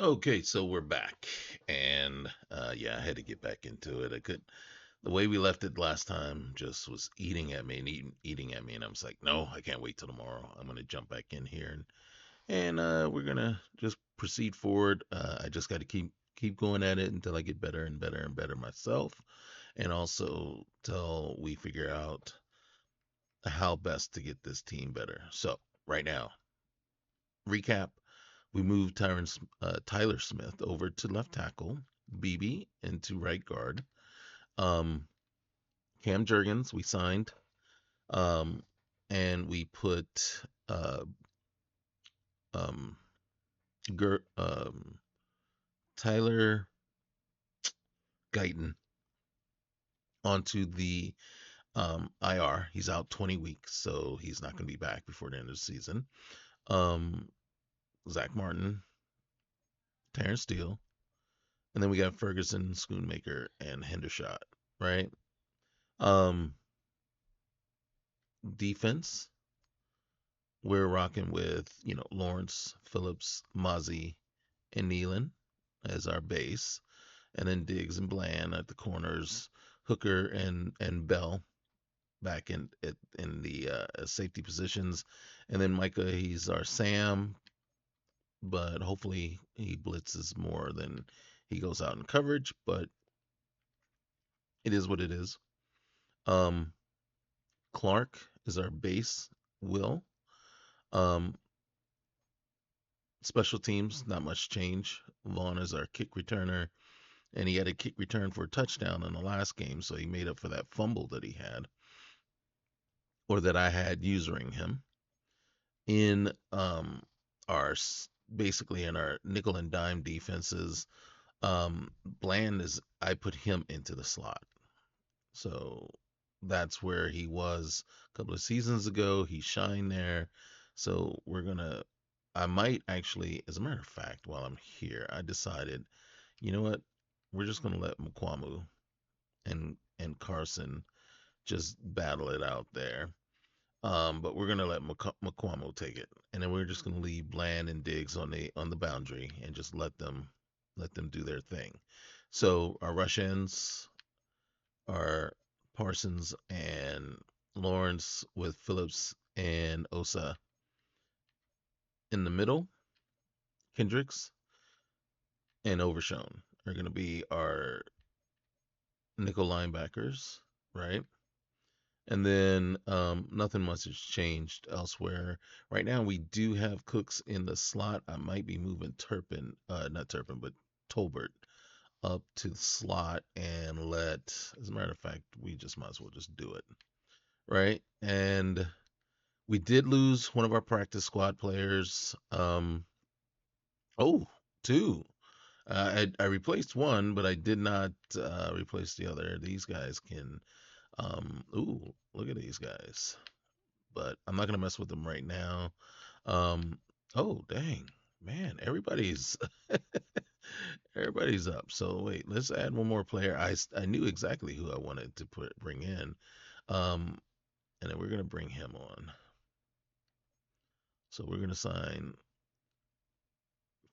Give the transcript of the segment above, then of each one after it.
Okay, so we're back, and yeah, I had to get back into it. I could The way we left it last time just was eating at me and eating at me, and I was like, no, I can't wait till tomorrow. I'm gonna jump back in here and we're gonna just proceed forward. I just got to keep going at it until I get better and better and better myself, and also till we figure out how best to get this team better. So right now, recap. We moved Tyler Smith over to left tackle, BB into right guard. Um, Cam Jurgens we signed, um, and we put um, Ger- um, Tyler Guyton onto the IR. He's out 20 weeks, so he's not going to be back before the end of the season. Um, Zach Martin, Terrence Steele, and then we got Ferguson, Schoonmaker, and Hendershot. Right. Um, Defense. We're rocking with Lawrence, Phillips, Mozzie, and Nealon as our base, and then Diggs and Bland at the corners, Hooker and Bell back in the safety positions, and then Micah, he's our Sam, but hopefully he blitzes more than he goes out in coverage, but it is what it is. Um, Clark is our base. Will. Um, Special teams, not much change. Vaughn is our kick returner, and he had a kick return for a touchdown in the last game, so he made up for that fumble that he had, or that I had using him. In our basically in our nickel and dime defenses, Bland is I put him into the slot, so that's where he was a couple of seasons ago. He shined there, so I might actually, as a matter of fact, while I'm here, I decided, you know what? We're just gonna let Mkwamu and Carson just battle it out there. But we're gonna let Mkwamu take it, and then we're just gonna leave Bland and Diggs on the boundary and just let them do their thing. So our rush ends are Parsons and Lawrence with Phillips and Osa in the middle. Kendricks and Overshown are gonna be our nickel linebackers, right? And then nothing much has changed elsewhere. Right now, we do have Cooks in the slot. I might be moving not Turpin, but Tolbert up to the slot and as a matter of fact, we just might as well just do it, right? And we did lose one of our practice squad players. Oh, two. I replaced one, but I did not replace the other. These guys can. Ooh, look at these guys. But I'm not gonna mess with them right now. Um, oh dang, man, everybody's up. So wait, let's add one more player. I knew exactly who I wanted to bring in, um, and then we're gonna bring him on. So we're gonna sign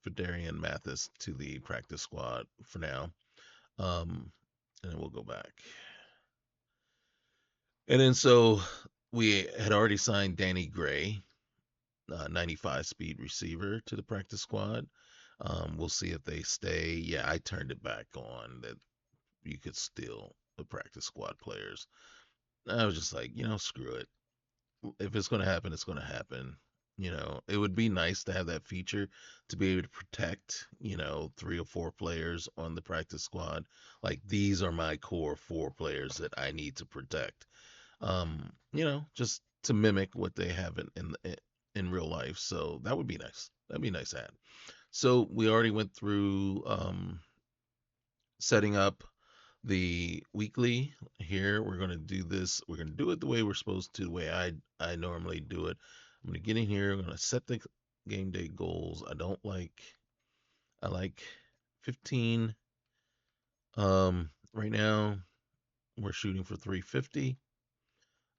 Fedarian Mathis to the practice squad for now, and then we'll go back. And then so we had already signed Danny Gray, 95 speed receiver, to the practice squad. We'll see if they stay. Yeah, I turned it back on that you could steal the practice squad players. I was just like, screw it. If it's going to happen, it's going to happen. It would be nice to have that feature to be able to protect, three or four players on the practice squad. Like these are my core four players that I need to protect. Just to mimic what they have in real life. So that would be nice. That'd be nice to add. So we already went through setting up the weekly. Here we're going to do this. We're going to do it the way we're supposed to, the way I normally do it. I'm going to get in here. I'm going to set the game day goals. I like 15. Right now we're shooting for 350.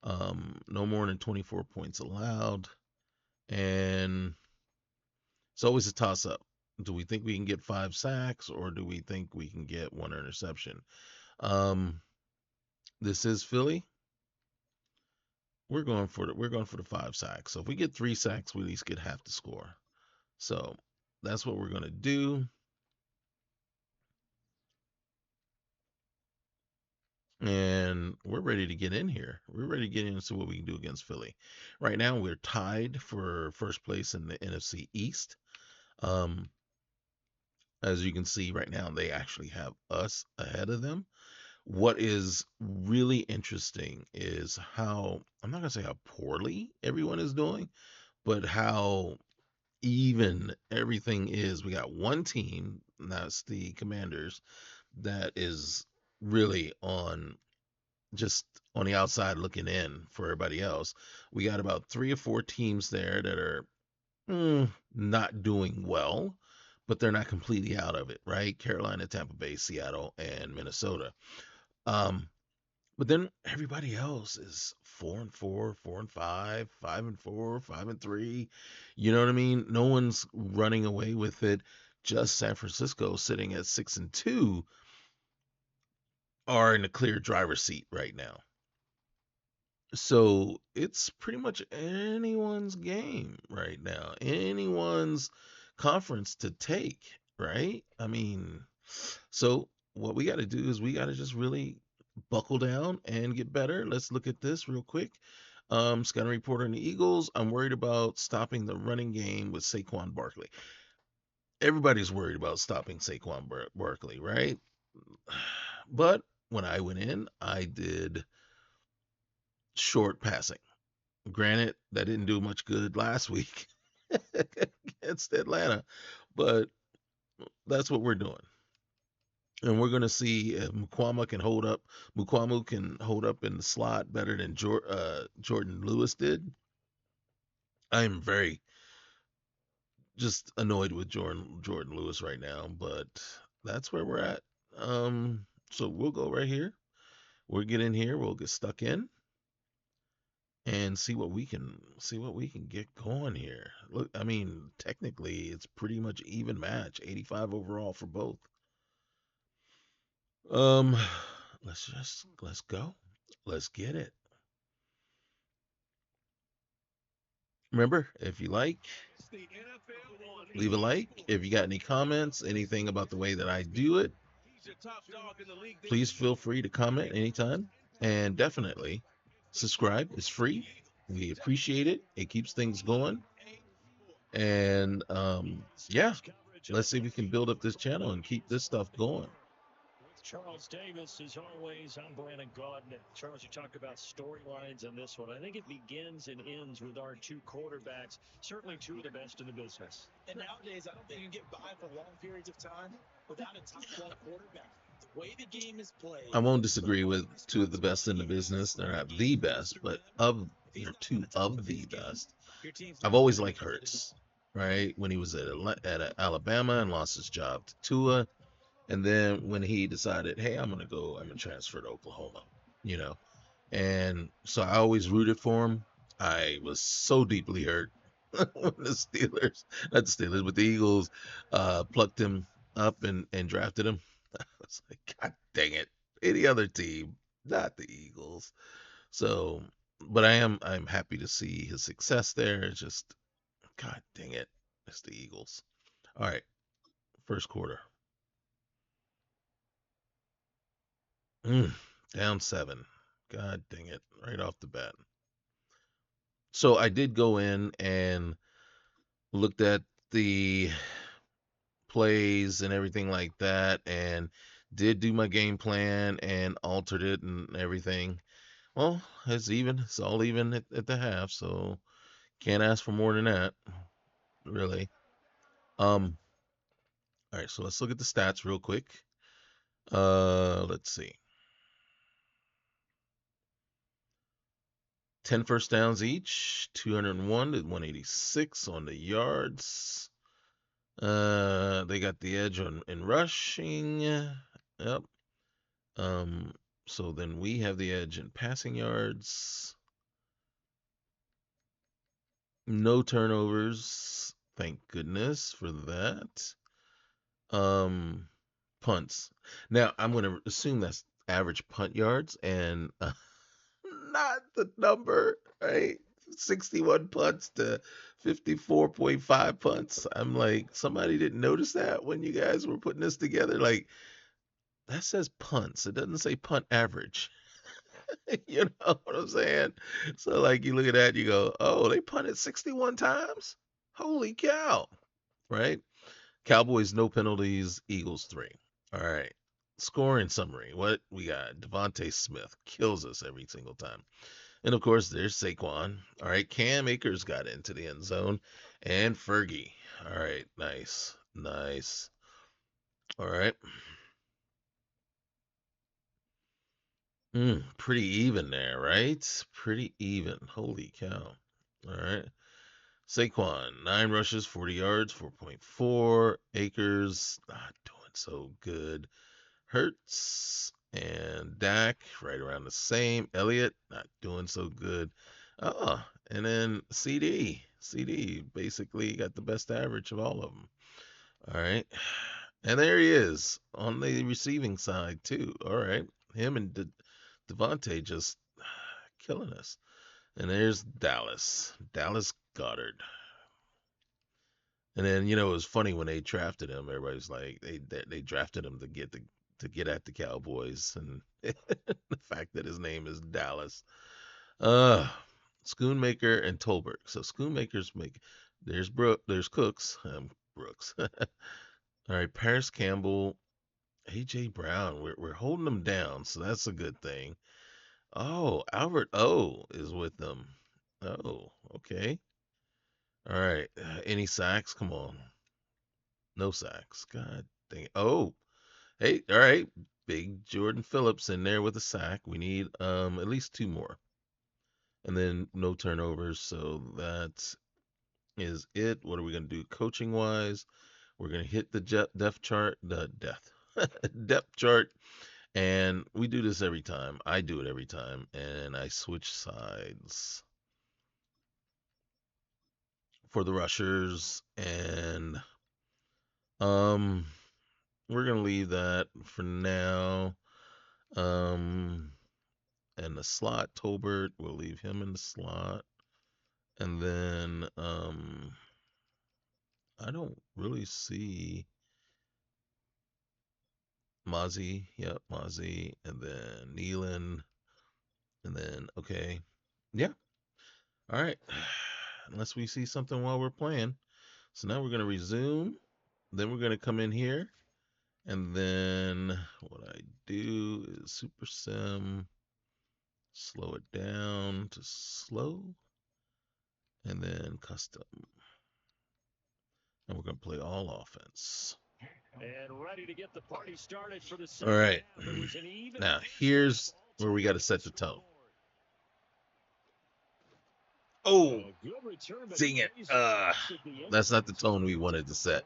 No more than 24 points allowed. And it's always a toss up. Do we think we can get 5 sacks, or do we think we can get 1 interception? Um, this is Philly. We're going for the 5 sacks. So if we get 3 sacks, we at least get half the score. So that's what we're gonna do. And we're ready to get in here. We're ready to get in and see what we can do against Philly. Right now, we're tied for first place in the NFC East. Um, as you can see right now, they actually have us ahead of them. What is really interesting is how, I'm not going to say how poorly everyone is doing, but how even everything is. We got one team, and that's the Commanders, that is really on, just on the outside looking in for everybody else. We got about 3 or 4 teams there that are not doing well, but they're not completely out of it, right? Carolina, Tampa Bay, Seattle, and Minnesota. Um, but then everybody else is 4-4, 4-5, 5-4, 5-3. You know what I mean? No one's running away with it. Just San Francisco sitting at 6-2 are in a clear driver's seat right now. So it's pretty much anyone's game right now, anyone's conference to take, right? I mean, so what we got to do is we got to just really buckle down and get better. Let's look at this real quick. Scouting report on the Eagles. I'm worried about stopping the running game with Saquon Barkley. Everybody's worried about stopping Saquon Barkley, right? But when I went in, I did short passing. Granted, that didn't do much good last week against Atlanta, but that's what we're doing. And we're going to see if Mukwama can hold up. Mukwamu can hold up in the slot better than Jordan Lewis did. I am very just annoyed with Jordan Lewis right now, but that's where we're at. So we'll go right here. We'll get in here. We'll get stuck in and see what we can get going here. Look, I mean, technically, it's pretty much even match, 85 overall for both. Um, let's go. Let's get it. Remember, if you like, leave a like. If you got any comments, anything about the way that I do it, please feel free to comment anytime. And definitely subscribe. It's free. We appreciate it. It keeps things going. And yeah, let's see if we can build up this channel and keep this stuff going. Charles Davis is always on brand and Gardner. Charles, you talk about storylines in this one. I think it begins and ends with our 2 quarterbacks, certainly 2 of the best in the business. And nowadays, I don't think you can get by for long periods of time without a top 12 quarterback. The way the game is played. I won't disagree with 2 of the best in the business. They're not the best, but they're 2 of the best. I've always liked Hurts, right? When he was at Alabama and lost his job to Tua, and then when he decided, hey, I'm gonna transfer to Oklahoma, you know, and so I always rooted for him. I was so deeply hurt when the Steelers, not the Steelers, but the Eagles, plucked him up and drafted him. I was like, God dang it, any other team, not the Eagles. So, but I'm happy to see his success there. It's just, God dang it, it's the Eagles. All right, first quarter. Mm, down 7. God dang it, right off the bat. So I did go in and looked at the plays and everything like that, and did do my game plan and altered it and everything. Well, it's even. It's all even at the half, so can't ask for more than that, really. Um, all right, so let's look at the stats real quick. Let's see. 10 first downs each, 201 to 186 on the yards. They got the edge in rushing. Yep. Um, so then we have the edge in passing yards. No turnovers. Thank goodness for that. punts. Now I'm going to assume that's average punt yards and not the number, right? 61 punts to 54.5 punts. I'm like, somebody didn't notice that when you guys were putting this together. Like, that says punts. It doesn't say punt average. You know what I'm saying? So, like, you look at that, you go, oh, they punted 61 times? Holy cow, right? Cowboys, no penalties. Eagles, 3. All right. Scoring summary. What we got? Devontae Smith kills us every single time. And of course, there's Saquon. All right, Cam Akers got into the end zone, and Fergie. All right, nice, nice. All right, pretty even there, right? Pretty even. Holy cow! All right, Saquon, 9 rushes, 40 yards, 4.4. Akers not doing so good. Hurts and Dak right around the same. Elliott not doing so good. Oh, and then CD. CD basically got the best average of all of them. All right. And there he is on the receiving side, too. All right. Him and Devontae just killing us. And there's Dallas. Dallas Goddard. And then it was funny when they drafted him. Everybody's like they drafted him to get at the Cowboys, and the fact that his name is Dallas. Uh Schoonmaker and Tolbert. So Schoonmaker's make there's Cooks, Brooks. All right, Paris Campbell, AJ Brown. We're holding them down, so that's a good thing. Oh, Albert O is with them. Oh, okay. All right. Any sacks? Come on. No sacks. God dang it. Oh, hey, all right. Big Jordan Phillips in there with a sack. We need at least 2 more. And then no turnovers. So that is it. What are we gonna do coaching wise? We're gonna hit the depth chart, the depth chart, and we do this every time. I do it every time, and I switch sides for the rushers, and um, we're gonna leave that for now. Um, and the slot, Tolbert, we'll leave him in the slot. And then I don't really see Mozzie. Yep, Mozzie. And then Nealon. And then, okay. Yeah. All right. Unless we see something while we're playing. So now we're going to resume. Then we're going to come in here. And then what I do is Super Sim, slow it down to slow, and then custom. And we're going to play all offense. And ready to get the party started for the All right. second half. Now, here's where we got to set the tone. Oh, dang it. That's not the tone we wanted to set.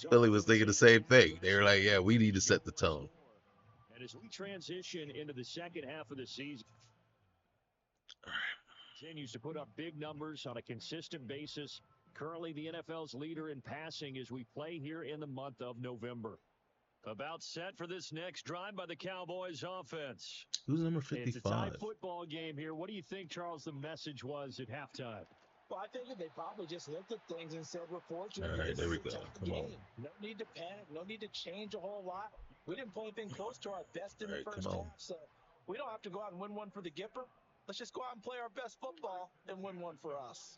Philly was thinking the same thing. They were like, yeah, we need to set the tone. And as we transition into the second half of the season, continues to put up big numbers on a consistent basis. Currently the NFL's leader in passing as we play here in the month of November. About set for this next drive by the Cowboys offense. Who's number 55? It's a tie football game here. What do you think, Charles, the message was at halftime? Well, I think they probably just looked at things and said, we're fortunate. All right, there we go. Come on. No need to panic. No need to change a whole lot. We didn't play anything close to our best in the first half, so we don't have to go out and win one for the Gipper. Let's just go out and play our best football and win one for us.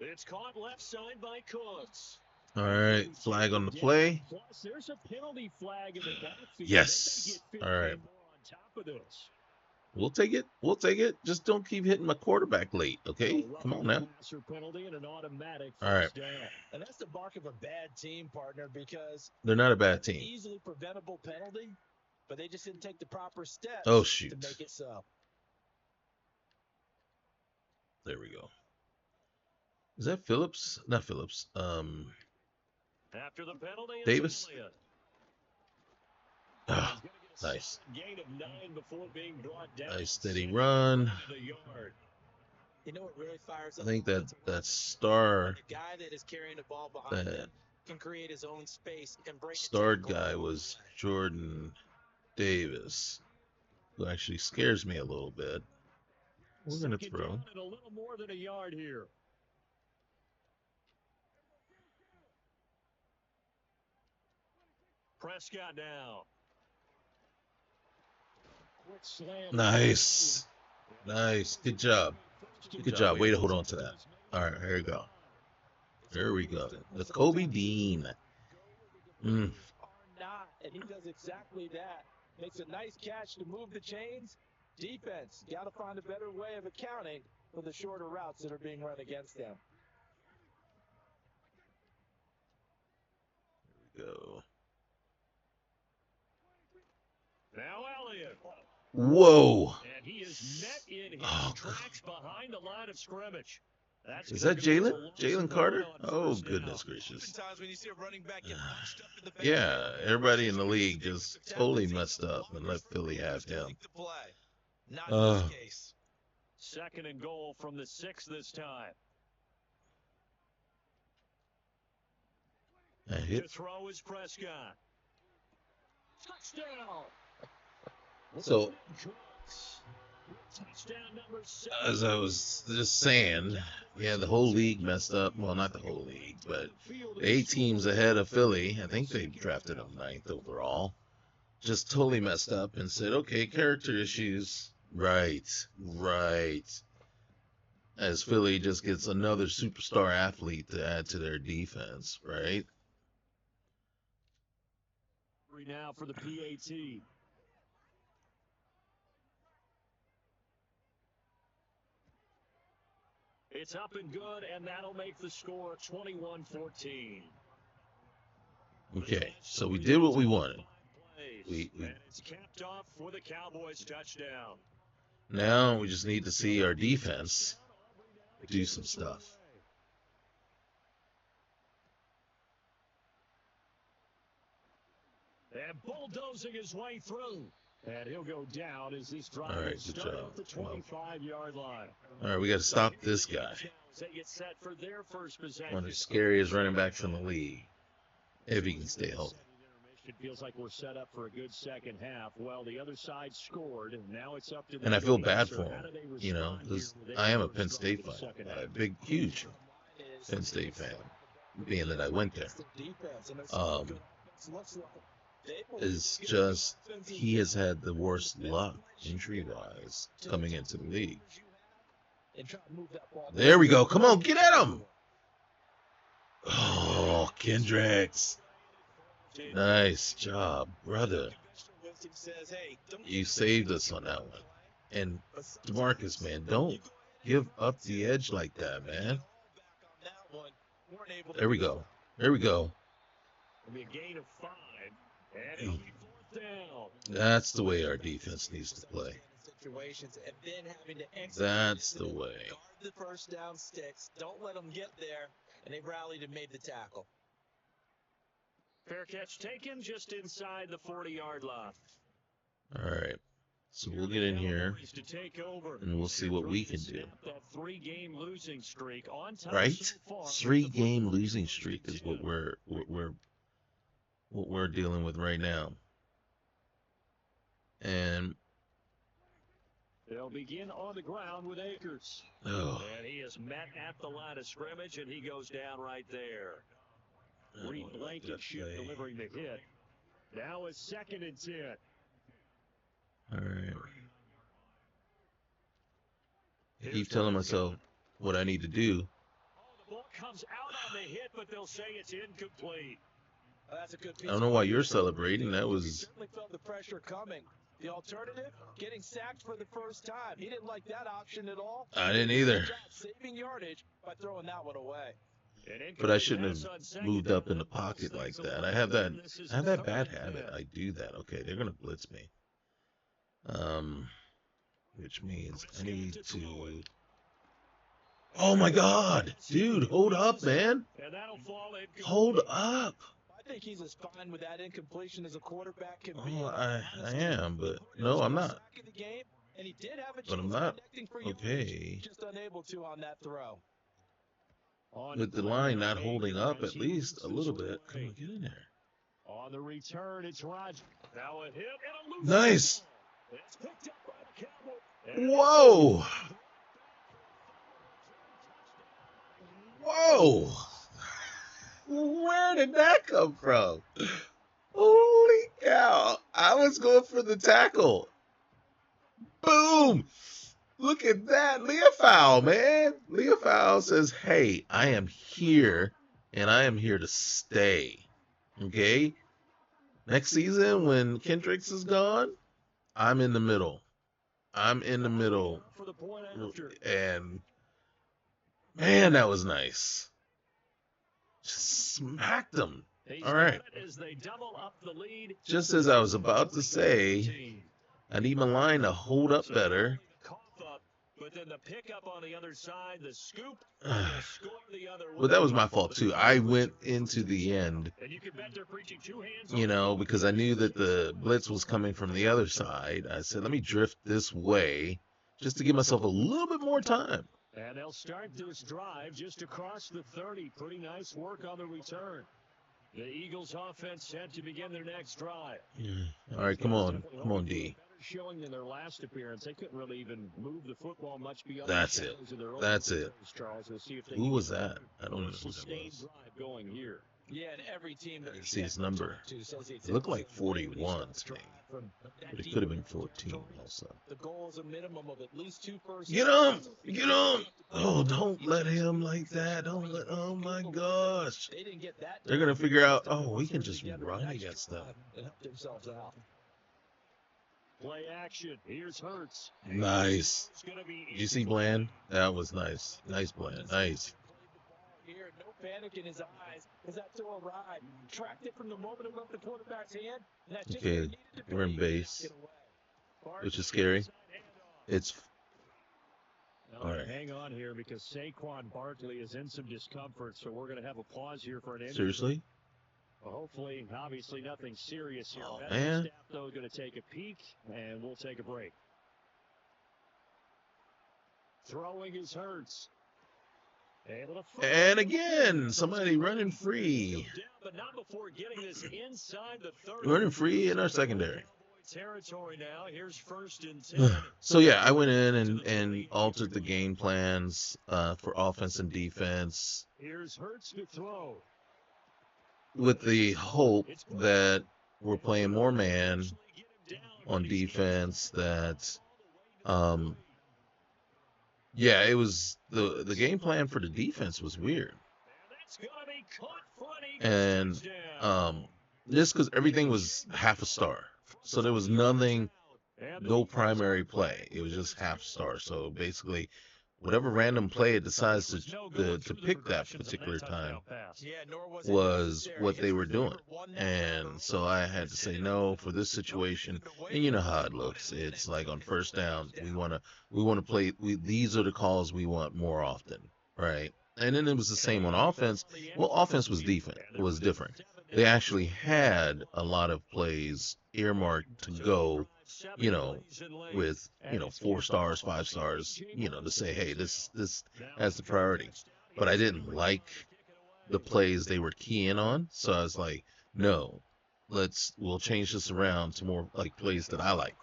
It's caught left side by Cooks. All right, flag on the play. Plus, there's a penalty flag in the backfield. Yes. All right. We'll take it. We'll take it. Just don't keep hitting my quarterback late, okay? Come on now. All right. And that's the mark of a bad team, partner, because they're not a bad team. Easily preventable penalty, but they just didn't take the proper steps to make it so. There we go. Is that Phillips? Not Phillips. After the penalty, Davis. Oh, nice. Gain of 9 before being brought down. Nice steady run. You know what really fires I up think offensive linemen? that star, The guy that is carrying the ball behind that them can create his own space and break a starred tackle guy along the was way. Jordan Davis, who actually scares me a little bit. We're gonna Second throw. down and a little more than a yard here. Prescott now. Nice. Nice. Good job. Good job. Way to hold on to that. All right, here we go. There we go. The Kobe Dean. Are not, and he does exactly that. Makes a nice catch to move the chains. Defense, got to find a better way of accounting for the shorter routes that are being run against them. There we go. Now Elliott. Whoa. And he is met in his tracks behind the line of scrimmage. Is that Jalen? Jalen Carter? Oh, goodness gracious. Yeah, everybody in the league just totally messed up and let Philly have him. Second and goal from the 6 this time. To throw is Prescott. Touchdown. So, as I was just saying, yeah, the whole league messed up. Well, not the whole league, but 8 teams ahead of Philly. I think they drafted him 9th overall. Just totally messed up and said, okay, character issues. Right. As Philly just gets another superstar athlete to add to their defense, right? Now for the PAT. It's up and good, and that'll make the score 21-14. Okay, so we did what we wanted. And it's capped off for the Cowboys touchdown. Now we just need to see our defense do some stuff. And bulldozing his way through. And he'll go down as this drive will start at the 25-yard line. All right, we got to stop this guy. They get set for their first possession. One of the scariest running backs in the league, if he can stay healthy. It feels like we're set up for a good second half. Well, the other side scored, and now it's up to the and I feel bad for him, you know, because I am a Penn State fan, a big, huge Penn State fan, being that I went there. Is just he has had the worst luck injury-wise coming into the league. There we go. Come on, get at him. Oh, Kendricks. Nice job, brother. You saved us on that one. And DeMarcus, man, don't give up the edge like that, man. There we go. There we go. That's the way our defense needs to play. That's the way. The first down sticks. Don't let them get there. And they rallied and made the tackle. Fair catch taken just inside the 40-yard line. All right. So we'll get in here and we'll see what we can do. That 3-game losing streak on time right? So far. 3-game losing streak is what we're dealing with right now. And they'll begin on the ground with Akers. Oh. And he is met at the line of scrimmage, and he goes down right there. Reed Blankenship delivering the hit. Now it's 2nd and 10. All right. I keep telling myself what I need to do. The ball comes out on the hit, but they'll say it's incomplete. That's a good piece. I don't know why you're celebrating. That was. He certainly felt the pressure coming. The alternative, getting sacked for the first time. He didn't like that option at all. I didn't either. Saving yardage by throwing that one away. But I shouldn't have moved up in the pocket like that. I have that bad habit. I do that. Okay, they're gonna blitz me. Which means I need to. Oh my God, dude, hold up, man. Hold up. I think he's as fine with that incompletion as a quarterback can be. Oh, I am, but no, I'm not. And he did have a But I'm chance not connecting for you, okay just unable to on that throw. with the line not holding up at least a little bit. Come on, get in there. On the return, it's Rodgers. Now a hit and a loose Nice. ball. It's picked up by the Cowboys. Whoa. Whoa. Where did that come from? Holy cow. I was going for the tackle. Boom. Look at that. Leofow, man. Leofow says, hey, I am here, and I am here to stay. Okay? Next season, when Kendricks is gone, I'm in the middle. I'm in the middle. For the point after. And, man, that was nice. Just smacked him. All right. As they double up the lead. Just as I was about to say, I need my line to hold up better. But then the pickup on the other side, the scoop, and the score the other way. But that was my fault, too. I went into the end, And you can bet they're preaching two hands you know, because I knew that the blitz was coming from the other side. I said, let me drift this way just to give myself a little bit more time. And they'll start this drive just across the 30. Pretty nice work on the return. The Eagles offense set to begin their next drive. All right, come on. Come on, D. Showing in their last appearance, they couldn't really even move the football much beyond. That's it. That's it. Who was that? I don't know who that was. Going here. Yeah, and every team I didn't see his number. It looked like 41 to me, but it could have been 14 also. The goal is a minimum of at least 2 first. Get him! Get him! Oh, don't let him like that. Don't let. Oh my gosh! They're gonna figure out. Oh, we can just run against them. And help themselves out. Play action. Here's Hurts. Nice. Did you see Bland? That was nice. Nice, Bland. Nice. Here, no panic in his eyes. Is that to a ride? Tracked it from the moment it left the quarterback's hand. And that's just where it Okay, needed to be. we're in base, which is scary. It's all right. Hang on here because Saquon Barkley is in some discomfort, so we're going to have a pause here for an injury. Seriously? Well, hopefully, obviously nothing serious here. Oh, Medical man. staff, though, going to take a peek, and we'll take a break. Throwing is Hurts. And again, somebody running free. But not before getting this inside the 30. Running free in our secondary. Territory now. Here's 1st and 10. So yeah, I went in and altered the game plans for offense and defense Here's Hurts to throw. with the hope that we're playing more man on defense. That yeah, it was the game plan for the defense was weird. And just because everything was half a star. So there was nothing, no primary play. It was just half star. So basically, whatever random play it decides to pick that particular time was what they were doing. And so I had to say no for this situation. And you know how it looks. It's like on first down, we want to play. These are the calls we want more often, right? And then it was the same on offense. Well, offense was different. They actually had a lot of plays earmarked to go, you know, with, 4 stars, 5 stars, to say, hey, this has the priority. But I didn't like the plays they were keying on. So I was like, no, we'll change this around to more like plays that I like.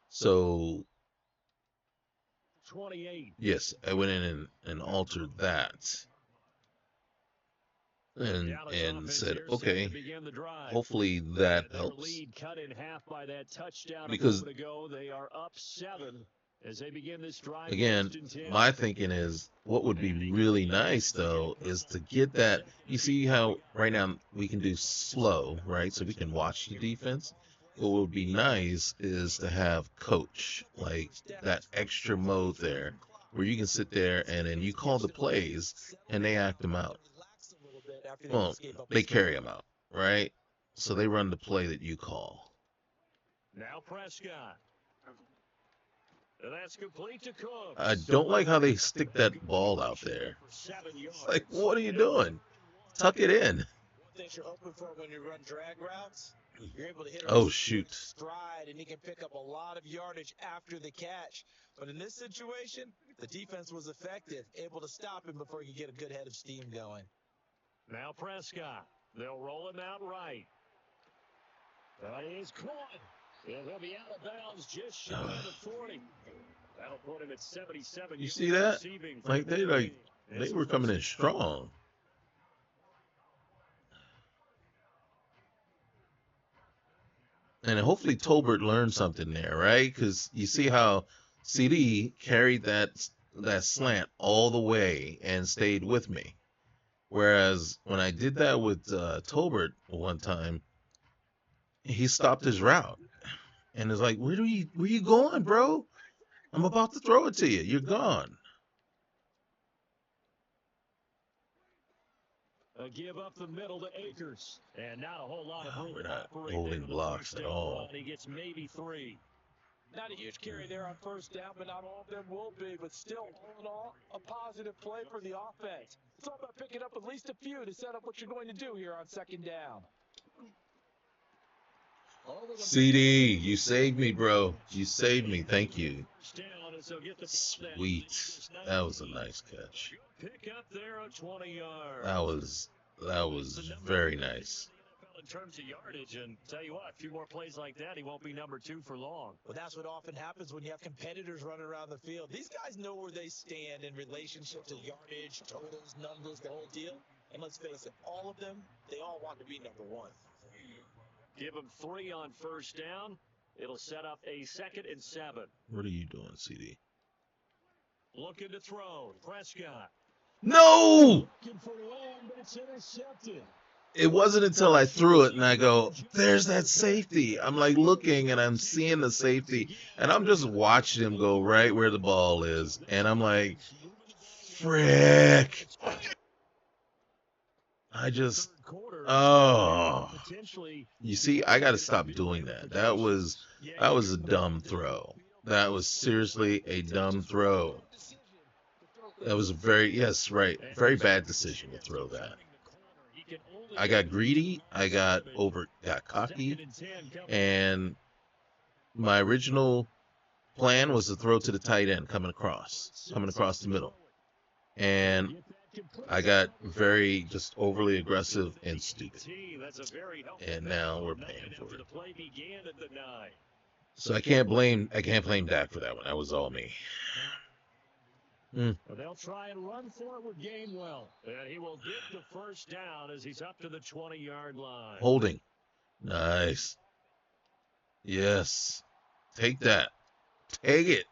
So 28. yes, I went in and altered that. And said, okay, hopefully that helps. Because they are up 7 as they begin this drive. Again, my thinking is what would be really nice, though, is to get that. You see how right now we can do slow, right? So we can watch the defense. What would be nice is to have coach, like that extra mode there, where you can sit there and then you call the plays and they act them out. Well, they carry them out, right? So they run the play that you call. Now Prescott. That's complete to Cook. I don't like how they stick that ball out there. It's like, what are you doing? Tuck it in. Things you're hoping for when you run drag routes, You're able to hit him Oh, in shoot. stride, and he can pick up a lot of yardage after the catch. But in this situation, the defense was effective, able to stop him before he could get a good head of steam going. Now Prescott. They'll roll him out right. That is caught. He'll be out of bounds just shy of the 40. That'll put him at 77. You see that? Receiving Like they were coming in strong. And hopefully Tolbert learned something there, right? Because you see how CD carried that slant all the way and stayed with me. Whereas when I did that with Tolbert one time, he stopped his route and is like, where you going, bro? I'm about to throw it to you. You're gone. A give up the middle to Akers. And not a whole lot of room. We're not holding blocks at all. He gets maybe 3. Not a huge carry there on first down, but not all of them will be. But still, all in all, a positive play for the offense. It's all about picking up at least a few to set up what you're going to do here on second down. CD, you saved me, bro. You saved me. Thank you. Sweet. That was a nice catch. Pick up there on 20 yards. That was very nice. In terms of yardage, and tell you what, a few more plays like that, he won't be number 2 for long. Well, that's what often happens when you have competitors running around the field. These guys know where they stand in relationship to yardage, totals, numbers, the whole deal. And let's face it, all of them, they all want to be number 1. Give him 3 on first down. It'll set up a 2nd and 7. What are you doing, CD? Looking to throw. Prescott. No! Looking for one, but it's intercepted. It wasn't until I threw it and I go, there's that safety. I'm like looking and I'm seeing the safety and I'm just watching him go right where the ball is. And I'm like, frick. You see, I got to stop doing that. That was a dumb throw. That was seriously a dumb throw. That was a very bad decision to throw that. I got greedy, I got cocky, and my original plan was to throw to the tight end coming across the middle. And I got very just overly aggressive and stupid. And now we're paying for it. So I can't blame Dak for that one. That was all me. They'll try and run forward Gainwell. And he will get the first down as he's up to the 20-yard line. Holding. Nice. Yes. Take that. Take it.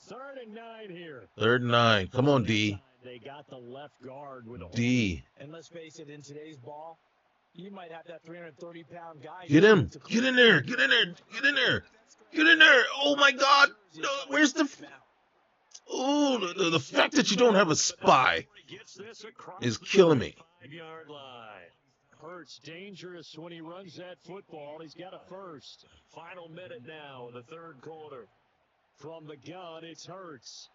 3rd and 9 here. 3rd and 9. Come on, D. They got the left guard with D. And let's face it, in today's ball, you might have that 330-pound guy. Get him. Get in there. Get in there. Get in there. Get in there. Oh, my God. No, where's the... Oh, the fact that you don't have a spy is killing me. 5-yard line. Hurts dangerous when he runs that football. He's got a first. Final minute now in the 3rd quarter. From the gun, it's Hurts.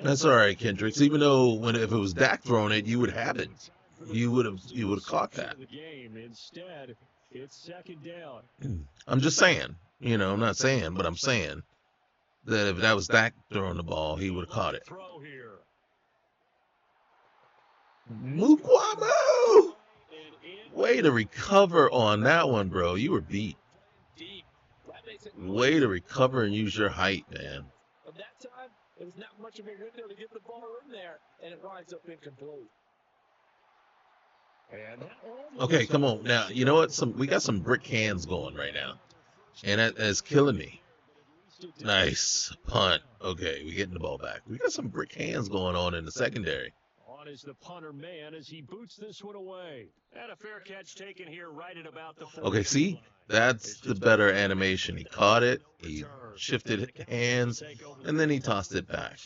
That's all right, Kendricks. Even though if it was Dak throwing it, you would have it. You would have caught that. Instead, it's 2nd down. I'm just saying. I'm not saying, but I'm saying that if that was Dak throwing the ball, he would have caught it. Mukwamo! Way to recover on that one, bro. You were beat. Way to recover and use your height, man. At that time, it was not much of a window to get the ball in there, and it winds up incomplete. Okay, come on. Now, you know what? We got some brick hands going right now, and that's killing me. Nice punt. Okay, we're getting the ball back. We got some brick hands going on in the secondary. On is the punter man as he boots this one away. And a fair catch taken here right at about the 40. Okay, see? That's the better animation. He caught it, he shifted hands, and then he tossed it back.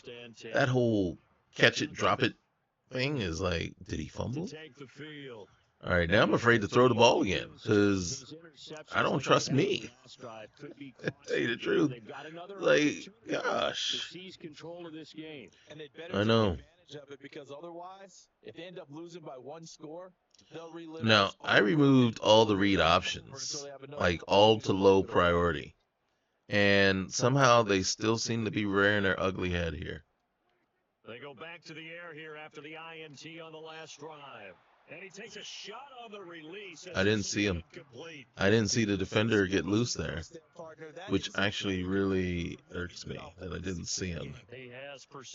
That whole catch it, drop it thing is like, did he fumble? All right, now I'm afraid to throw the ball again because I don't trust me. Tell you the truth. Like, gosh. I know. advantage of it because otherwise, if they end up losing by one score, they'll relive Now, this I over removed all the and read over until options, they have another like all opportunity to to low flip it around. priority. And somehow they still seem to be rearing their ugly head here. They go back to the air here after the INT on the last drive. And he takes a shot on the release. I didn't see him. I didn't see the defender get loose there, which actually really irks me that I didn't see him.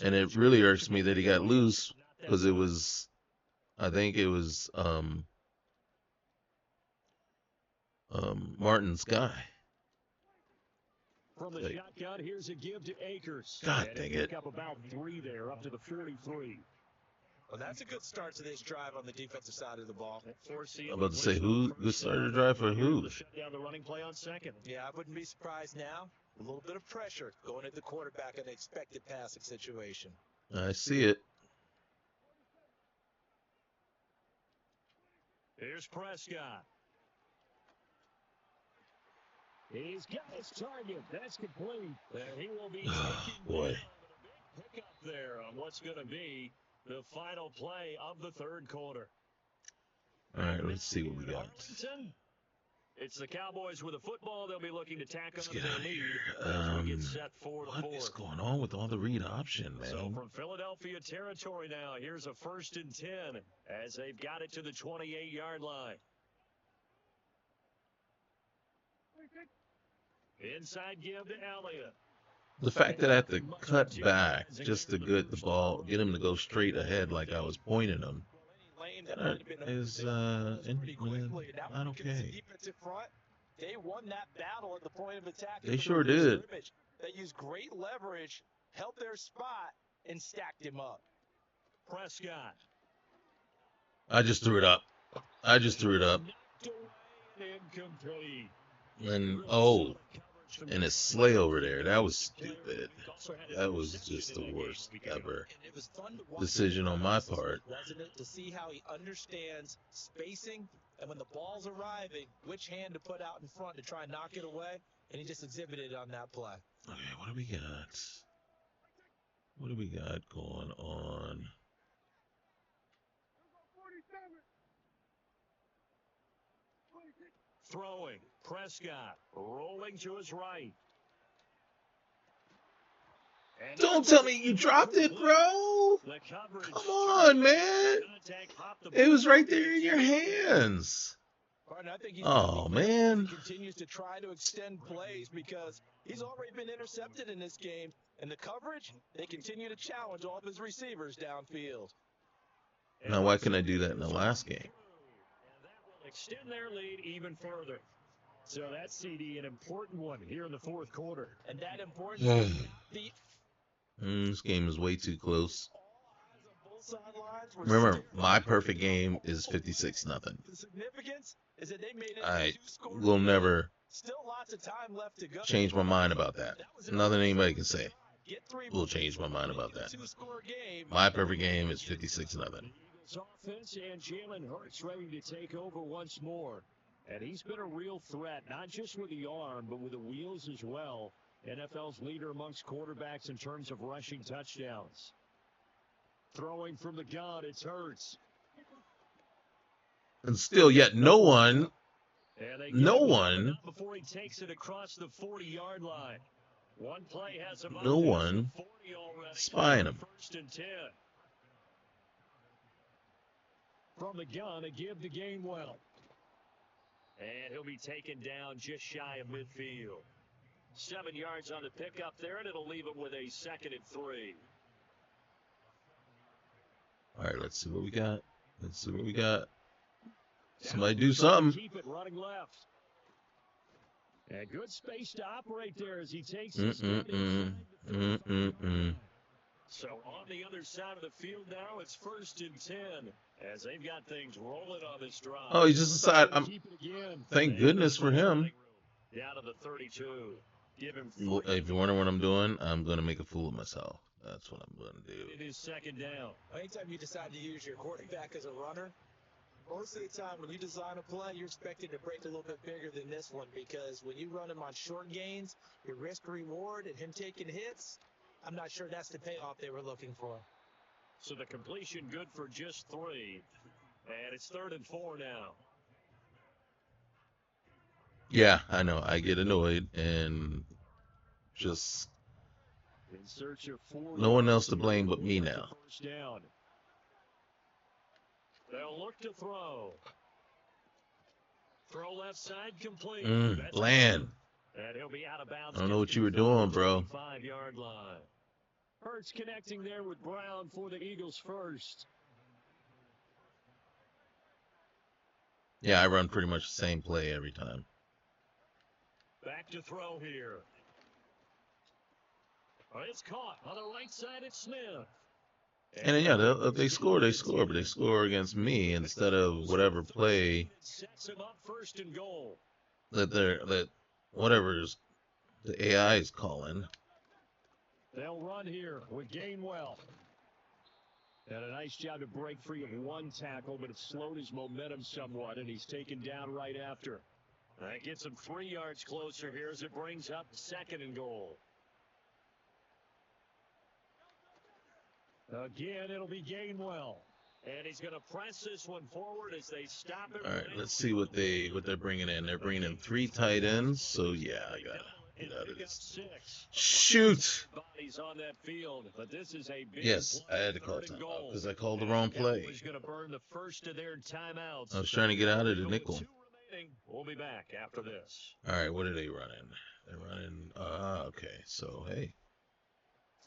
And it really irks me that he got loose because it was, I think it was Martin's guy. From the shotgun, here's a give to Akers. God dang it. Up about 3 there, up to the 43. Well, that's a good start to this drive on the defensive side of the ball. I'm about to say, who started the drive for who? Shut down the running play on second. Yeah, I wouldn't be surprised now. A little bit of pressure going at the quarterback in an expected passing situation. I see it. Here's Prescott. He's got his target. That's complete. He will be boy. Pick up there on what's going to be the final play of the third quarter. All right, let's see what we got. It's the Cowboys with a football. They'll be looking to tack on their lead Um, as we get set for the what fourth. is going on with all the read option, man? So from Philadelphia territory now, here's a 1st and 10 as they've got it to the 28-yard line. Inside give to Elliott. The fact that I have to cut back just to get the ball, get him to go straight ahead like I was pointing him, that is not okay. They won that battle at the point of attack. They sure did. They used great leverage, held their spot, and stacked him up. Prescott. I just threw it up. Incomplete. And and it's Slay over there. That was stupid. That was just the worst ever decision on my part. Wasn't it, to see how he understands spacing and when the ball's arriving, which hand to put out in front to try and knock it away, and he just exhibited it on that play. Okay, what do we got? What do we got going on? Throwing. Prescott rolling to his right. And Don't tell me you dropped it, bro. Come on, man. It was right there in your hands. I think Oh, man. He continues to try to extend plays because he's already been intercepted in this game. And the coverage, they continue to challenge all of his receivers downfield. Now, why couldn't I do that in the last game? Extend their lead even further. So that's CD, an important one here in the fourth quarter. And that important This game is way too close. Remember, my perfect game is 56-0. The significance is that they made it I will never change my mind about that. Nothing anybody can say will change my mind about that. My perfect game is 56-0. Offense and Jalen Hurts ready to take over once more. And he's been a real threat, not just with the arm, but with the wheels as well. NFL's leader amongst quarterbacks in terms of rushing touchdowns. Throwing from the gun, it's Hurts. And still yet no one before he takes it across the 40-yard line. One play has him no one spying him. 1st and 10. From the gun, a give to Gainwell. And he'll be taken down just shy of midfield. 7 yards on the pickup there, and it'll leave him with a 2nd and 3. All right, let's see what we got. Somebody do something. Keep it running left. And good space to operate there as he takes So on the other side of the field now, it's 1st and 10 as they've got things rolling on this drive. Oh, he just decided. Thank goodness for him. Down to the 32. Give him if you're wondering what I'm doing, I'm going to make a fool of myself. That's what I'm going to do. It is 2nd down. Anytime you decide to use your quarterback as a runner, most of the time when you design a play, you're expected to break a little bit bigger than this one because when you run him on short gains, your risk reward and him taking hits, I'm not sure that's the payoff they were looking for. So the completion good for just 3. And it's 3rd and 4 now. Yeah, I know. I get annoyed and just In search of 4 no one else yards to blame but me now. First down. They'll look to throw. Throw left side complete. Land. And he'll be out of bounds. I don't know what you were doing, bro. 5-yard line. Hurts connecting there with Brown for the Eagles first. Yeah, I run pretty much the same play every time. Back to throw here. It's caught on the right side. It's Smith. And then, yeah, if they score, they score. But they score against me instead of whatever play Sets him up 1st and goal. that whatever the AI is calling. They'll run here with Gainwell. And a nice job to break free of 1 tackle, but it slowed his momentum somewhat, and he's taken down right after. That gets him 3 yards closer here as it brings up 2nd and goal. Again, it'll be Gainwell. And he's going to press this one forward as they stop it. All right, let's see what they're bringing in. They're bringing in 3 tight ends, so yeah, I gotta get out of this. Shoot! Bodies on that field, but this is a big Yes, I had to call timeout because I called the wrong play. Going to burn the first of their timeouts. I was trying to get out of the nickel. 2 remaining. We'll be back after this. All right, what are they running? They're running. Okay, so hey.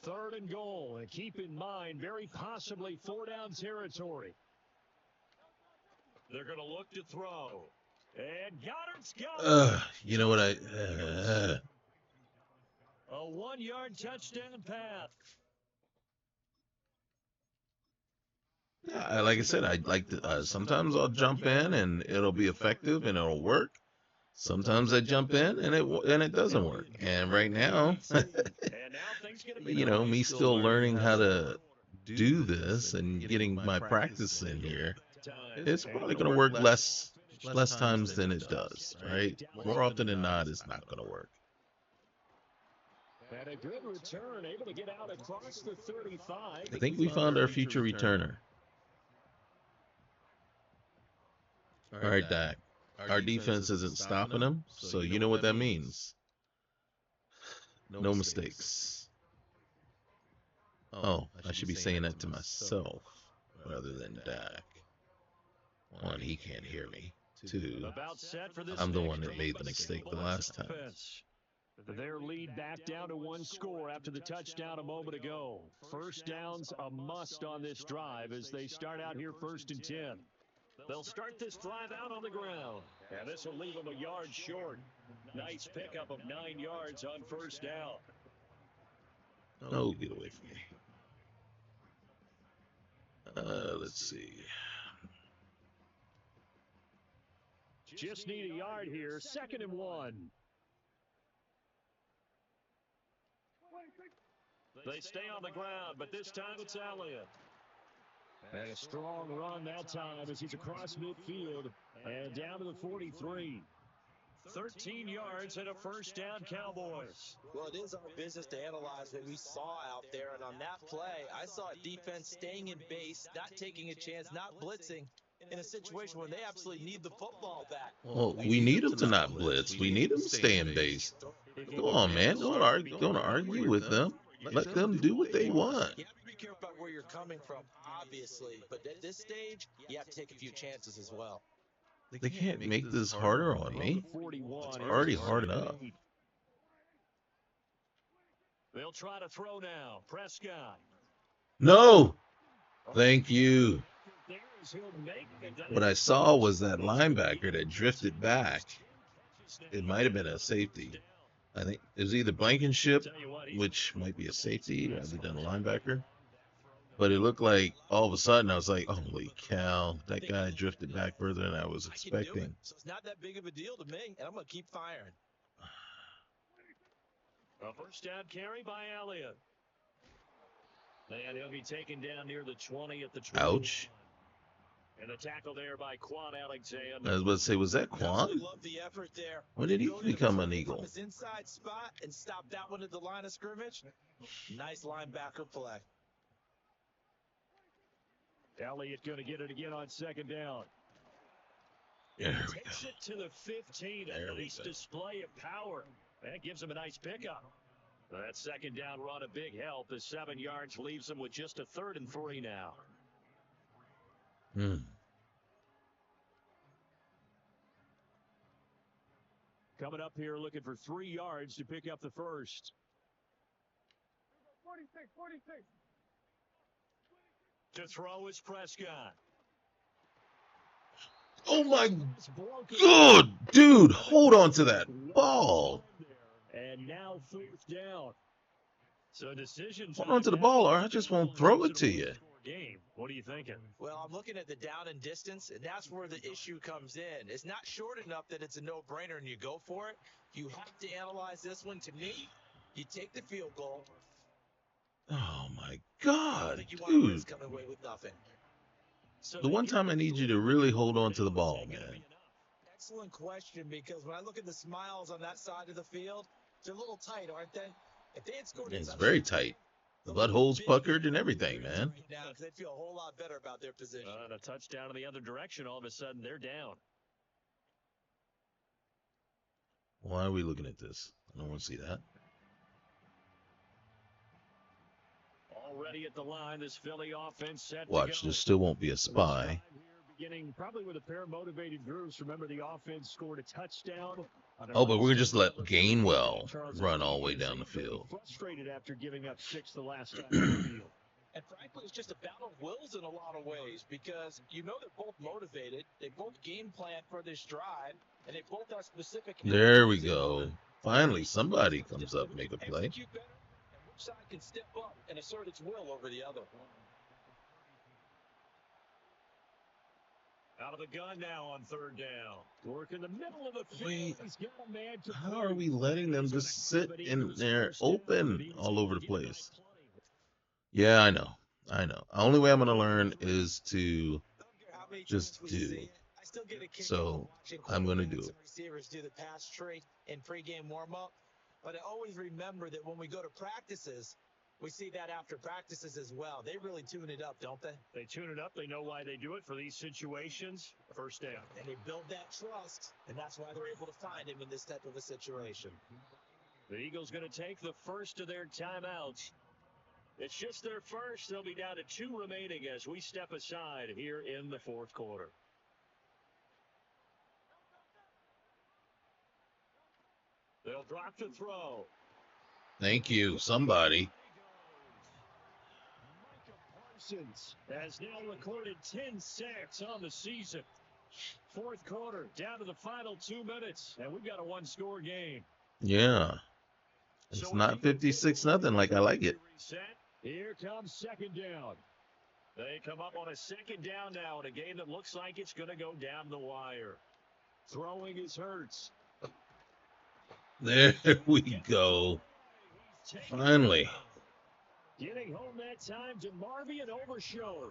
3rd and goal, and keep in mind, very possibly 4-down territory. They're going to look to throw. And Goddard's got it. You know what A 1-yard touchdown path. Yeah, like I said, I like to. Sometimes I'll jump in and it'll be effective and it'll work. Sometimes I jump in and it doesn't work. And right now, you know, me still learning how to do this and getting my practice in here, it's probably going to work less times than it does, right? More often than not, it's not going to work. And a good return, able to get out across the 35. I think we found our future returner. All right, Dak. Our defense isn't stopping him, so you know what that means. No mistakes. Oh, I should be saying that to myself rather than Dak. One, he can't hear me. 2, I'm the one that made the mistake the last time. Their lead back down to 1 score after the touchdown a moment ago. First down's a must on this drive as they start out here 1st and 10. They'll start this drive out on the ground, and this will leave them a yard short. Nice pickup of 9 yards on 1st down. Oh, get away from me. Let's see. Just need a yard here. 2nd and 1. They stay on the ground, but this time it's Elliott. And a strong run that time as he's across midfield and down to the 43. 13 yards and a 1st down, Cowboys. Well, it is our business to analyze what we saw out there. And on that play, I saw a defense staying in base, not taking a chance, not blitzing in a situation where they absolutely need the football back. Well, we need them to not blitz. We need them to stay in base. Come on, man. Don't argue with them. Let them do what they want. You have to be careful about where you're coming from, obviously. But at this stage, you have to take a few chances as well. They can't make this harder on me. It's already hard enough. They'll try to throw now. Prescott. No. Thank you. What I saw was that linebacker that drifted back. It might have been a safety. I think it was either Blankenship, which might be a safety rather than a linebacker. But it looked like all of a sudden I was like, holy cow, that guy drifted back further than I was expecting. So it's not that big of a deal to me, and I'm going to keep firing. A 1st down carry by Elliott. And he'll be taken down near the 20 at the 20. Ouch. And the tackle there by Quan Alexander. I was about to say, was that Quan? Love the effort there. When did he become an Eagle? His inside spot and stop that one at the line of scrimmage. Nice linebacker play. Elliott going to get it again on second down. There we Takes go. it to the 15. There A we nice go. display of power. That gives him a nice pickup. That second down run a big help. The 7 yards leaves him with just a 3rd and 3 now. Coming up here looking for 3 yards to pick up the first. 46. To throw is Prescott. Oh my God, dude, hold on to that ball. And now 4th down. So decisions. Hold on to the ball or I just won't throw it to you. Game. What are you thinking? Well, I'm looking at the down and distance, and that's where the issue comes in. It's not short enough that it's a no-brainer and you go for it. You have to analyze this one. To me, you take the field goal. Oh my I God, think you want to dude. risk coming away with nothing. The one time I need you to really hold on to the ball, man. Excellent question, because when I look at the smiles on that side of the field, they're a little tight, aren't they? If they had scored, It's very tight. The butthole's puckered and everything, man. Right now, because they feel a whole lot better about their position. And a touchdown in the other direction. All of a sudden, they're down. Why are we looking at this? I don't want to see that. Already at the line, this Philly offense set. Watch, there still won't be a spy. Beginning probably with a pair of motivated groups. Remember, the offense scored a touchdown. Oh, but we're going to just let Gainwell run all the way down the field. Frustrated after giving up 6 the last time on the field. And frankly, it's just a battle of wills in a lot of ways, because you know they're both motivated. They both game plan for this drive, and they both are specific. There we go. Finally, somebody comes up and make a play. Execute better, and which side can step up and assert its will over the other. Out of the gun now on 3rd down. Work in the middle of the field. Wait, He's got a man to how are we letting them just sit in there open all over the place? Yeah, I know. The only way I'm going to learn is to just do. So I'm going to do it. Receivers do the pass tree in pregame warm-up, but I always remember that when we go to practices, we see that after practices as well. They really tune it up, don't they? They tune it up. They know why they do it for these situations. 1st down. And they build that trust, and that's why they're able to find him in this type of a situation. The Eagles going to take the first of their timeouts. It's just their first. They'll be down to 2 remaining as we step aside here in the 4th quarter. They'll drop to throw. Thank you, somebody. Has now recorded 10 sacks on the season. 4th quarter, down to the final 2 minutes, and we've got a 1-score game. Yeah. It's not 56-0 like I like it. Here comes 2nd down. They come up on a 2nd down now in a game that looks like it's going to go down the wire. Throwing is Hurts. There we go. Finally. Getting home that time to Marvian Overshow.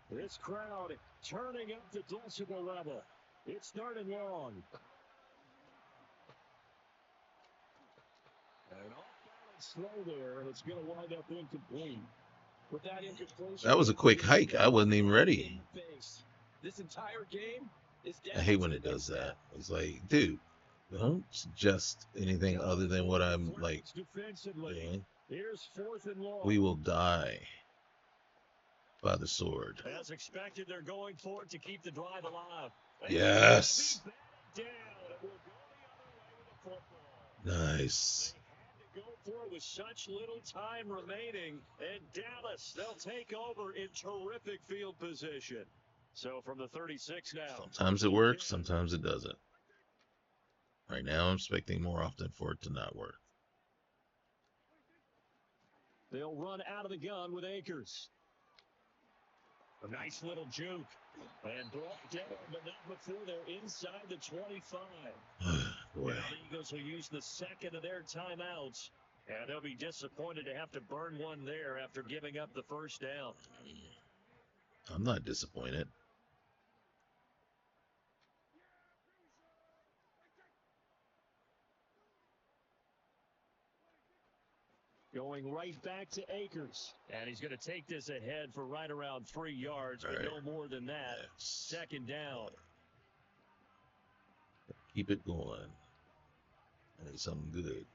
This crowd turning up the decibel level. It's started long. And off balance slow there, and it's going to wind up incomplete. With that incompletion, That was a quick hike. I wasn't even ready. This entire game is. I hate when it does that. It's like, dude, don't suggest anything other than what I'm like doing. Here's 4th and long. We will die by the sword. As expected, they're going for it to keep the drive alive. Yes. Nice. They had to go for it with such little time remaining, and Dallas, they'll take over in terrific field position. So from the 36 now. Sometimes it works, sometimes it doesn't. Right now, I'm expecting more often for it to not work. They'll run out of the gun with Akers. A nice little juke. And brought down, but not before they're inside the 25. Boy. The Eagles will use the 2nd of their timeouts. And they'll be disappointed to have to burn one there after giving up the 1st down. I'm not disappointed. Going going right back to Akers. And he's going to take this ahead for right around 3 yards, but no more than that. Second down. Keep it going. I need something good.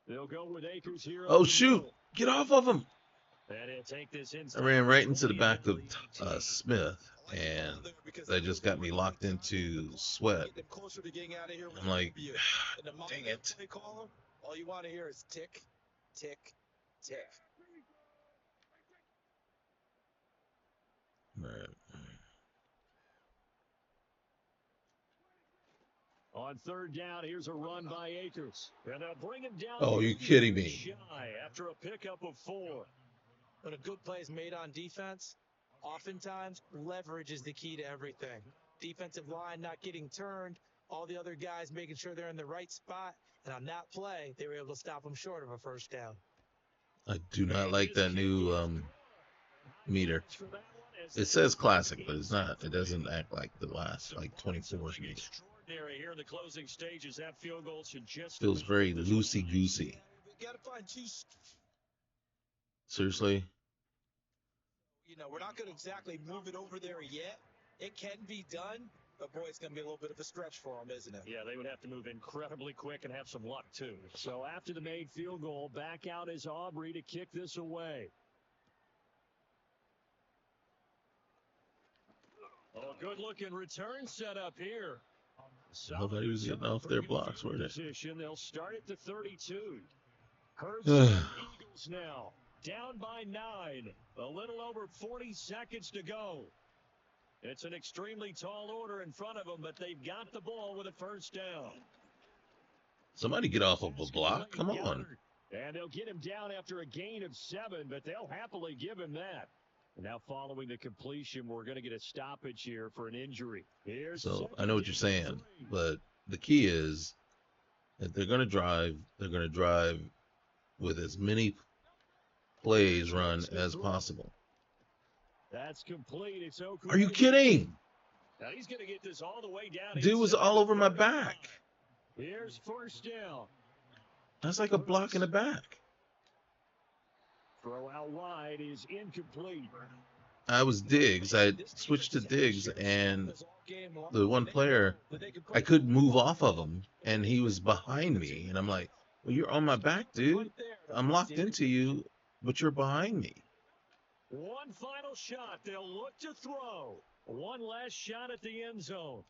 They'll go with Akers here. Oh, shoot. Get off of him. And he'll take this I ran right into the back of Smith, and that just got me locked into sweat. I'm like, dang it. All you want to hear is tick, tick, tick. All right. On third down, here's a run by Akers. And they'll bring him down. Oh, you kidding me? Shy after a pickup of 4. When a good play is made on defense, oftentimes leverage is the key to everything. Defensive line not getting turned, all the other guys making sure they're in the right spot, and on that play, they were able to stop them short of a first down. I do not like that new meter. It says classic, but it's not. It doesn't act like the last, like 24's meter. Here in the closing stages, that field goal should just feels very loosey-goosey. Seriously? You know, we're not going to exactly move it over there yet. It can be done, but boy, it's going to be a little bit of a stretch for them, isn't it? Yeah, they would have to move incredibly quick and have some luck, too. So after the made field goal, back out is Aubrey to kick this away. Oh, good-looking return set up here. Nobody was getting off their blocks, were they? They'll start at the 32. Hurts Eagles now. Down by 9. A little over 40 seconds to go. It's an extremely tall order in front of them, but they've got the ball with a first down. Somebody get off of a block. Come on. And they'll get him down after a gain of 7, but they'll happily give him that. Now following the completion, we're going to get a stoppage here for an injury. So I know what you're saying, but the key is that they're going to drive with as many plays run as possible. That's complete. It's okay. Are you kidding? Now he's going to get this all the way down. Dude was all over my back. Here's first down. That's like a block in the back. Throw out wide is incomplete. I was Diggs. I switched to Diggs, and the one player, I couldn't move off of him, and he was behind me. And I'm like, well, you're on my back, dude. I'm locked into you, but you're behind me. One final shot. They'll look to throw. One last shot at the end zone.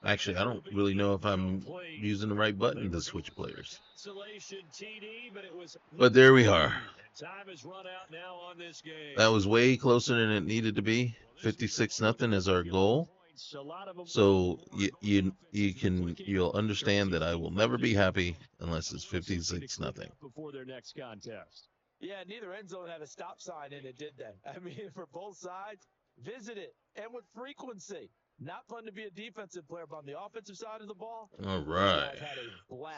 Actually, I don't really know if I'm using the right button to switch players. But there we are. Time is run out now on this game. That was way closer than it needed to be. 56-0 is our goal. So you'll understand that I will never be happy unless it's 56-0. Before their next contest. Yeah, neither end zone had a stop sign in it, did they? I mean, for both sides, visit it and with frequency. Not fun to be a defensive player, but on the offensive side of the ball. All right.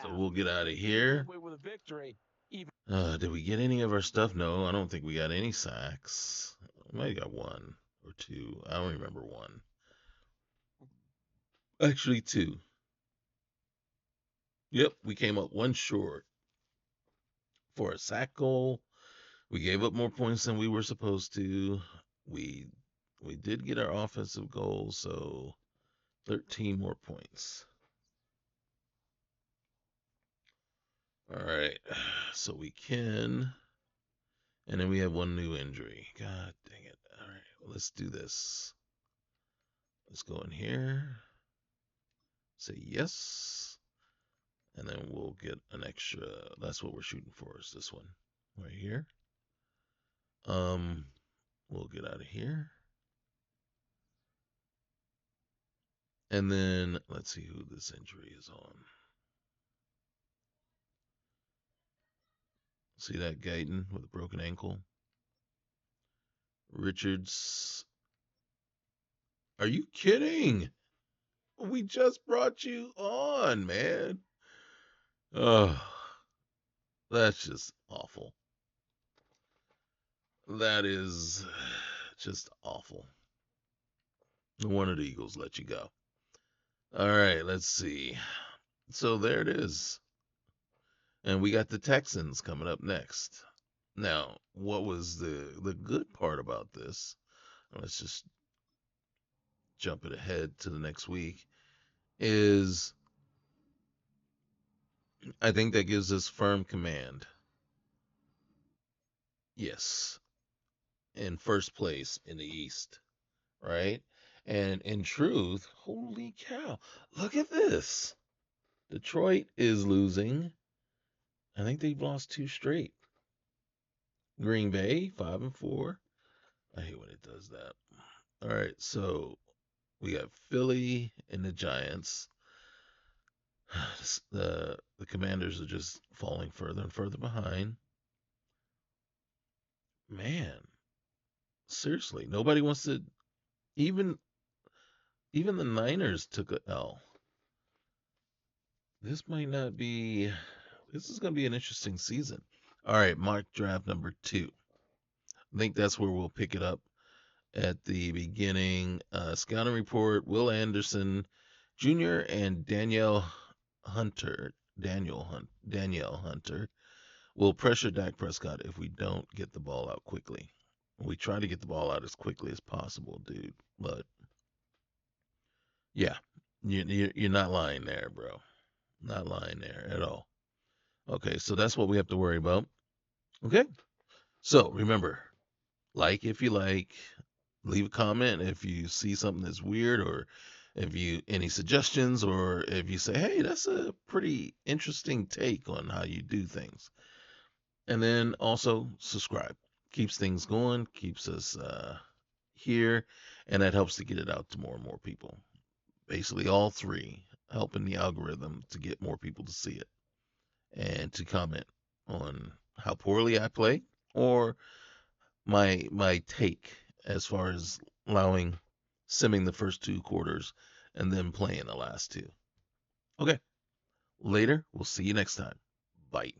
So we'll get out of here. With a victory. Did we get any of our stuff? No, I don't think we got any sacks. We might have got 1 or 2. I don't remember 1. Actually, 2. Yep, we came up 1 short for a sack goal. We gave up more points than we were supposed to. We did get our offensive goal, so 13 more points. All right, so we can, and then we have 1 new injury. God dang it. All right, well, let's do this. Let's go in here, say yes, and then we'll get an extra. That's what we're shooting for, is this one right here. We'll get out of here. And then let's see who this injury is on. See that Guyton with a broken ankle? Richards. Are you kidding? We just brought you on, man. Oh, that's just awful. That is just awful. One of the Eagles let you go. All right, let's see. So there it is. And we got the Texans coming up next. Now, what was the good part about this? Let's just jump it ahead to the next week. Is I think that gives us firm command. Yes, in first place in the East, right? And in truth, holy cow, look at this. Detroit is losing. I think they've lost 2 straight. Green Bay, 5-4. I hate when it does that. All right, so we got Philly and the Giants. The Commanders are just falling further and further behind. Man, seriously, nobody wants to even even the Niners took a L. This might not be this is going to be an interesting season. All right, mock draft number 2. I think that's where we'll pick it up at the beginning. Scouting report: Will Anderson Jr. and Danielle Hunter will pressure Dak Prescott if we don't get the ball out quickly. We try to get the ball out as quickly as possible, dude. But yeah, you're not lying there, bro. Not lying there at all. Okay, so that's what we have to worry about. Okay, so remember, like if you like, leave a comment if you see something that's weird, or if you any suggestions, or if you say, hey, that's a pretty interesting take on how you do things. And then also subscribe. Keeps things going, keeps us here, and that helps to get it out to more and more people. Basically, all three helping the algorithm to get more people to see it and to comment on how poorly I play, or my take as far as allowing simming the first 2 quarters and then playing the last 2. Okay, later. We'll see you next time. Bye.